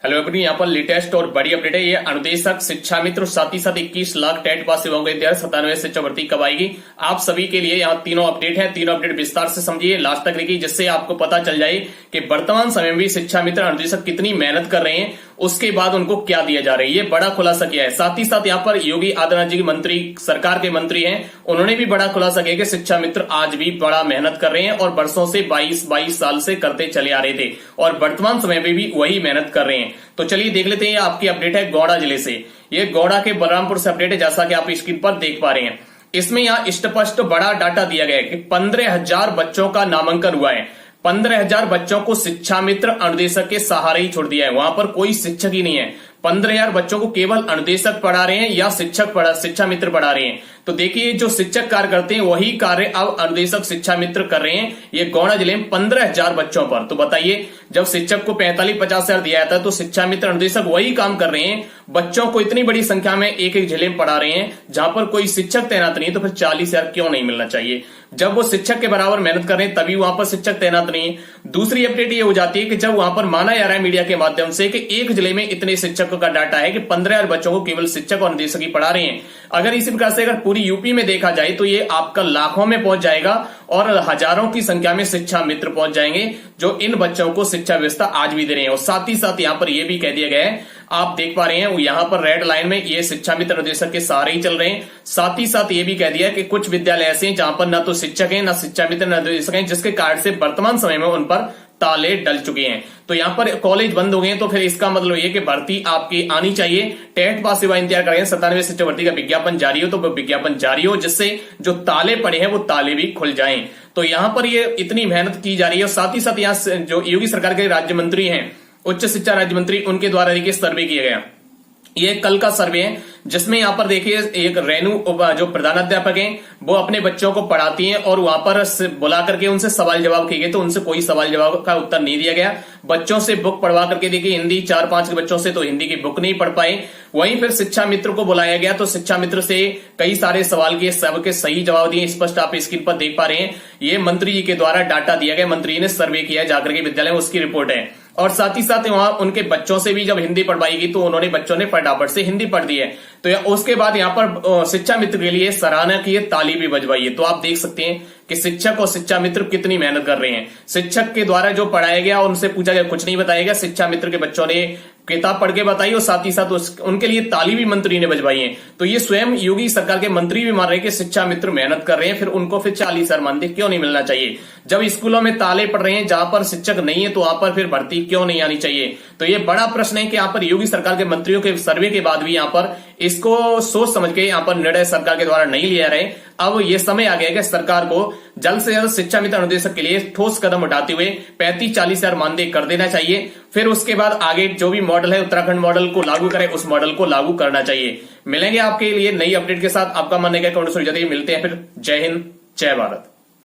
Hello अपनी यहाँ पर लेटेस्ट और बड़ी अपडेट है। ये अनुदेशक शिक्षा मित्र साथ ही साथ 21 लाख टेट पास युवाओं के 97 शिक्षा भर्ती कब आएगी, आप सभी के लिए यहाँ तीनों अपडेट है। तीनों अपडेट विस्तार से समझिए, लास्ट तक देखिए, जिससे आपको पता चल जाए कि वर्तमान समय में भी शिक्षा मित्र अनुदेशक कितनी मेहनत कर रहे हैं, उसके बाद उनको क्या दिया जा रहा है, ये बड़ा खुलासा किया है। साथ ही साथ यहाँ पर योगी आदित्यनाथ जी की मंत्री, सरकार के मंत्री हैं, उन्होंने भी बड़ा खुलासा किया कि शिक्षा मित्र आज भी बड़ा मेहनत कर रहे हैं और वर्षों से 22 साल से करते चले आ रहे थे और वर्तमान समय में भी वही मेहनत कर रहे हैं। तो चलिए देख लेते हैं, आपकी अपडेट है गौड़ा जिले से। ये गौड़ा के बलरामपुर से अपडेट है, जैसा कि आप स्क्रीन पर देख पा रहे हैं। इसमें यहाँ स्पष्ट बड़ा डाटा दिया गया है कि 15,000 बच्चों का नामांकन हुआ है। 15,000 बच्चों को शिक्षा मित्र अनुदेशक के सहारे ही छोड़ दिया है, वहां पर कोई शिक्षक ही नहीं है। 15,000 बच्चों को केवल अनुदेशक पढ़ा रहे हैं या शिक्षा मित्र पढ़ा रहे हैं। तो देखिए, जो शिक्षक कार्य करते हैं वही कार्य अब अनुदेशक शिक्षा मित्र कर रहे हैं। ये गौड़ा जिले में 15,000 बच्चों पर। तो बताइए, जब शिक्षक को 45-50 हजार दिया जाता है तो शिक्षा मित्र अनुदेशक वही काम कर रहे हैं, बच्चों को इतनी बड़ी संख्या में एक एक जिले में पढ़ा रहे हैं जहां पर कोई शिक्षक तैनात नहीं है। तो फिर 40,000 क्यों नहीं मिलना चाहिए? जब वो शिक्षक के बराबर मेहनत कर रहे हैं तभी वहां पर शिक्षक तैनात नहीं है। दूसरी अपडेट ये हो जाती है कि जब वहां पर माना जा रहा है मीडिया के माध्यम से कि एक जिले में इतने शिक्षकों का डाटा है कि 15,000 बच्चों को केवल शिक्षक और निदेशक ही पढ़ा रहे हैं। अगर इसी प्रकार से अगर पूरी यूपी में देखा जाए तो ये आपका लाखों में पहुंच जाएगा और हजारों की संख्या में शिक्षा मित्र पहुंच जाएंगे जो इन बच्चों को शिक्षा व्यवस्था आज भी दे रहे हैं। और साथ ही साथ यहाँ पर यह भी कह दिया गया है, आप देख पा रहे हैं यहाँ पर रेड लाइन में ये शिक्षा मित्र निर्देशक के सहारे ही चल रहे हैं। साथ ही साथ ये भी कह दिया कि कुछ विद्यालय ऐसे हैं जहां पर न तो शिक्षक है न शिक्षा मित्र निर्देशक है, जिसके कारण से वर्तमान समय में उन पर ताले डल चुके हैं। तो यहाँ पर कॉलेज बंद हो गए, तो फिर इसका मतलब ये कि भर्ती आपकी आनी चाहिए। टेट पास सेवा इंतजार करेंगे, 97 शिक्षा भर्ती का विज्ञापन जारी हो तो विज्ञापन जारी हो, जिससे जो ताले पड़े हैं वो ताले भी खुल जाएं। तो यहाँ पर ये इतनी मेहनत की जा रही है। और साथ ही साथ यहाँ जो योगी सरकार के राज्य मंत्री हैं, उच्च शिक्षा राज्य मंत्री, उनके द्वारा देखिए सर्वे किया गया। ये कल का सर्वे है जिसमें यहाँ पर देखिए एक रेणु जो प्रधानाध्यापक हैं वो अपने बच्चों को पढ़ाती हैं और वहां पर बुला करके उनसे सवाल जवाब किए गए, तो उनसे कोई सवाल जवाब का उत्तर नहीं दिया गया। बच्चों से बुक पढ़वा करके देखिए, हिंदी 4-5 के बच्चों से तो हिंदी की बुक नहीं पढ़ पाए। वहीं फिर शिक्षा मित्र को बुलाया गया तो शिक्षा मित्र से कई सारे सवाल किए, सबके सही जवाब दिए। स्पष्ट आप स्क्रीन पर देख पा रहे हैं, ये मंत्री जी के द्वारा डाटा दिया गया, मंत्री ने सर्वे किया जाकर के विद्यालय में, उसकी रिपोर्ट है। और साथ ही साथ वहां उनके बच्चों से भी जब हिंदी पढ़वाई गई तो उन्होंने बच्चों ने फटाफट से हिंदी पढ़ दी है। तो उसके बाद यहाँ पर शिक्षा मित्र के लिए सराहना की, ताली भी बजवाई है। तो आप देख सकते हैं कि शिक्षक और शिक्षा मित्र कितनी मेहनत कर रहे हैं। शिक्षक के द्वारा जो पढ़ाया गया उनसे पूछा गया, कुछ नहीं बताया गया। शिक्षा मित्र के बच्चों ने किताब पढ़ के बताई और साथ ही साथ उनके लिए ताली भी मंत्री ने बजवाई है। तो ये स्वयं योगी सरकार के मंत्री भी मान रहे हैं कि शिक्षा मित्र मेहनत कर रहे हैं, फिर उनको फिर 40,000 मानदेय क्यों नहीं मिलना चाहिए? जब स्कूलों में ताले पड़ रहे हैं, जहां पर शिक्षक नहीं है, तो वहां पर फिर भर्ती क्यों नहीं आनी चाहिए? तो ये बड़ा प्रश्न है कि यहाँ पर योगी सरकार के मंत्रियों के सर्वे के बाद भी यहाँ पर इसको सोच समझ के यहाँ पर निर्णय सरकार के द्वारा नहीं लिया रहे। अब ये समय आ गया कि सरकार को जल्द से जल्द शिक्षा मित्र अनुदेशक के लिए ठोस कदम उठाते हुए 35-40,000 मानदेय कर देना चाहिए। फिर उसके बाद आगे जो भी मॉडल है, उत्तराखंड मॉडल को लागू करें, उस मॉडल को लागू करना चाहिए। मिलेंगे आपके लिए नई अपडेट के साथ। आपका मानने का कमेंट जरिए मिलते हैं फिर। जय हिंद, जय भारत।